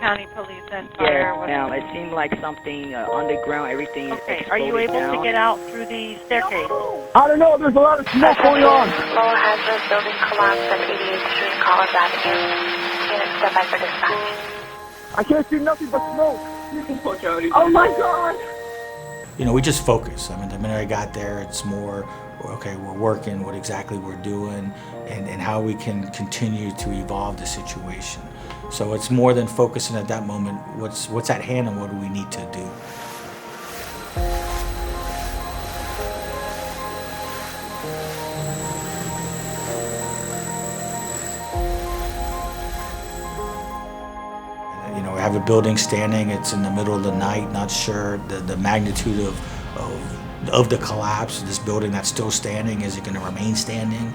County Police and Fire. Yes, ma'am. It seemed like something underground. Everything Okay, are you able down. to get out through the staircase? I don't know. There's a lot of smoke going on. Lower hazard building collapse at 88th Street, College Avenue. Unit stand by for dispatch. I can't see nothing but smoke. Oh my God! You know, we just focus. I mean, the minute I got there, it's more, okay, we're working, what exactly we're doing, and how we can continue to evolve the situation. So it's more than focusing at that moment, what's at hand and what do we need to do. You know, we have a building standing, it's in the middle of the night, not sure the magnitude of the collapse. This building that's still standing, is it going to remain standing?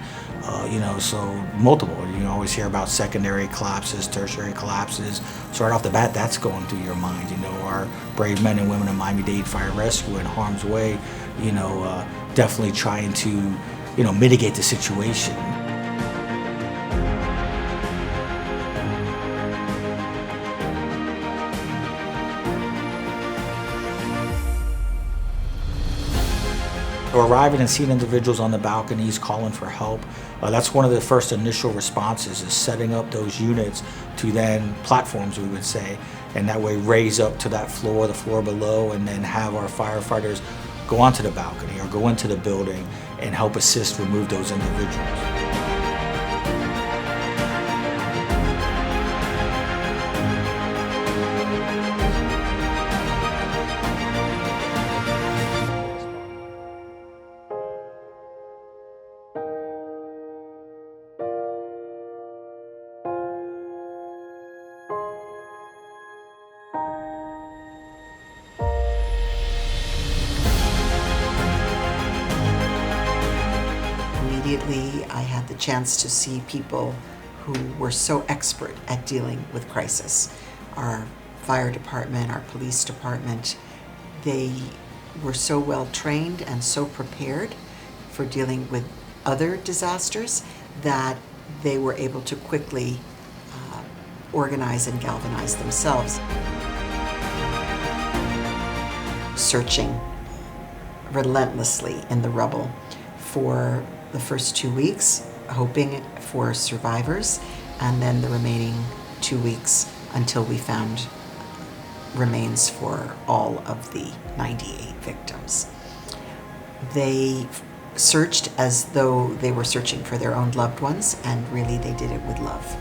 You know, so multiple. You always hear about secondary collapses, tertiary collapses. So right off the bat, that's going through your mind. You know, our brave men and women of Miami-Dade Fire Rescue in harm's way, you know, definitely trying to, you know, mitigate the situation. Arriving and seeing individuals on the balconies calling for help, that's one of the first initial responses, is setting up those units to then platforms, we would say, and that way raise up to that floor, the floor below, and then have our firefighters go onto the balcony or go into the building and help assist remove those individuals. Immediately, I had the chance to see people who were so expert at dealing with crisis. Our fire department, our police department, they were so well trained and so prepared for dealing with other disasters that they were able to quickly organize and galvanize themselves. Searching relentlessly in the rubble for the first 2 weeks, hoping for survivors, and then the remaining 2 weeks until we found remains for all of the 98 victims. They searched as though they were searching for their own loved ones, and really they did it with love.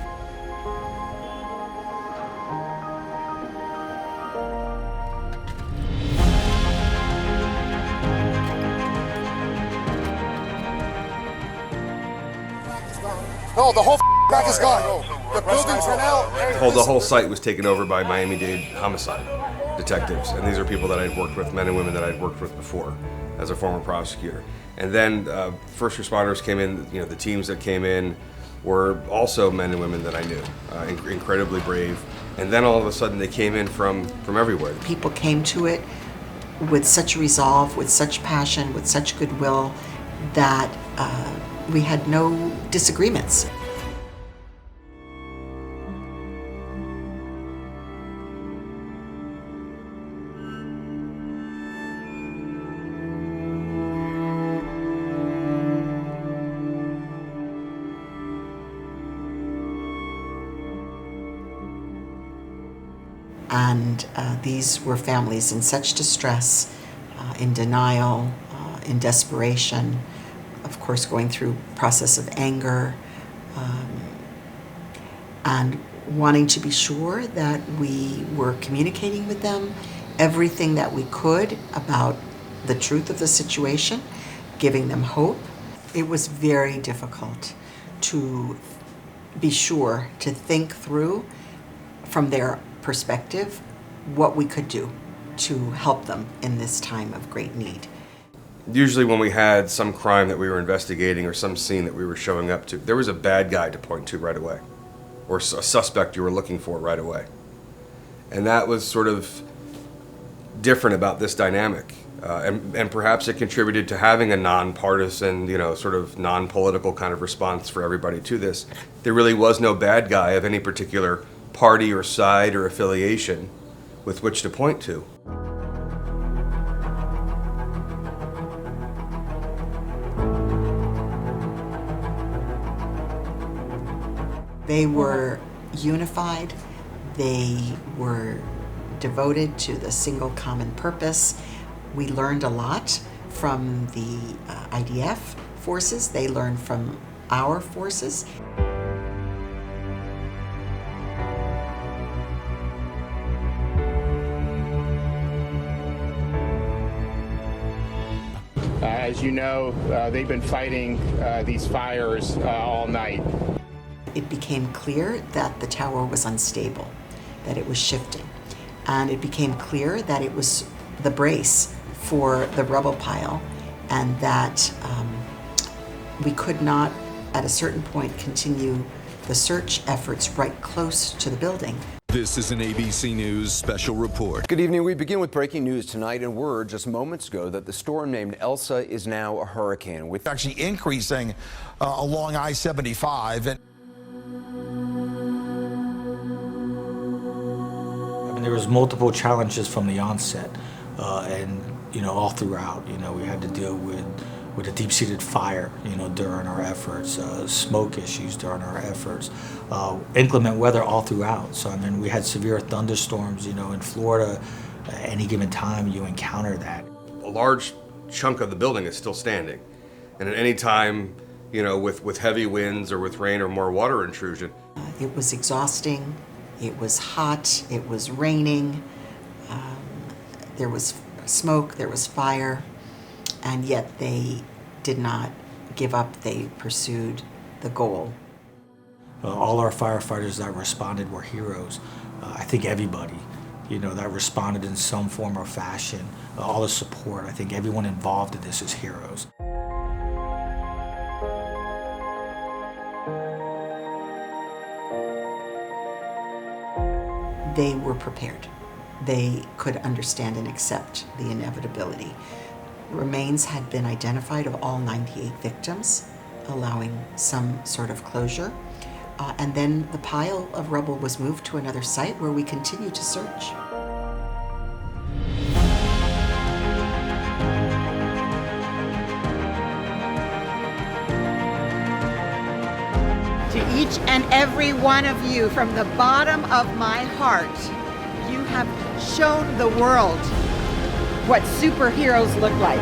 No, the whole back is gone. The buildings are now. The whole site was taken over by Miami-Dade homicide detectives, and these are people that I'd worked with, men and women that I'd worked with before as a former prosecutor. And then first responders came in. You know, the teams that came in were also men and women that I knew, incredibly brave. And then all of a sudden, they came in from everywhere. People came to it with such resolve, with such passion, with such goodwill that we had no disagreements. And these were families in such distress, in denial, in desperation, of course going through a process of anger, and wanting to be sure that we were communicating with them everything that we could about the truth of the situation, giving them hope. It was very difficult to be sure to think through from their perspective what we could do to help them in this time of great need. Usually when we had some crime that we were investigating or some scene that we were showing up to, there was a bad guy to point to right away, or a suspect you were looking for right away. And that was sort of different about this dynamic. And perhaps it contributed to having a nonpartisan, sort of non-political kind of response for everybody to this. There really was no bad guy of any particular party or side or affiliation with which to point to. They were unified. They were devoted to the single common purpose. We learned a lot from the IDF forces. They learned from our forces. As you know, they've been fighting these fires all night. It became clear that the tower was unstable, that it was shifting. And it became clear that it was the brace for the rubble pile, and that we could not, at a certain point, continue the search efforts right close to the building. This is an ABC News special report. Good evening. We begin with breaking news tonight, and word just moments ago that the storm named Elsa is now a hurricane, with actually increasing along I-75. And there was multiple challenges from the onset, and all throughout. We had to deal with a deep-seated fire, during our efforts, smoke issues during our efforts, inclement weather all throughout. So we had severe thunderstorms, in Florida. At any given time, you encounter that. A large chunk of the building is still standing, and at any time, with heavy winds or with rain or more water intrusion. It was exhausting. It was hot. It was raining. There was smoke. There was fire. And yet they did not give up. They pursued the goal. All our firefighters that responded were heroes. I think everybody, that responded in some form or fashion, all the support, I think everyone involved in this is heroes. They were prepared. They could understand and accept the inevitability. Remains had been identified of all 98 victims, allowing some sort of closure. And then the pile of rubble was moved to another site where we continue to search. To each and every one of you, from the bottom of my heart, you have shown the world what superheroes look like.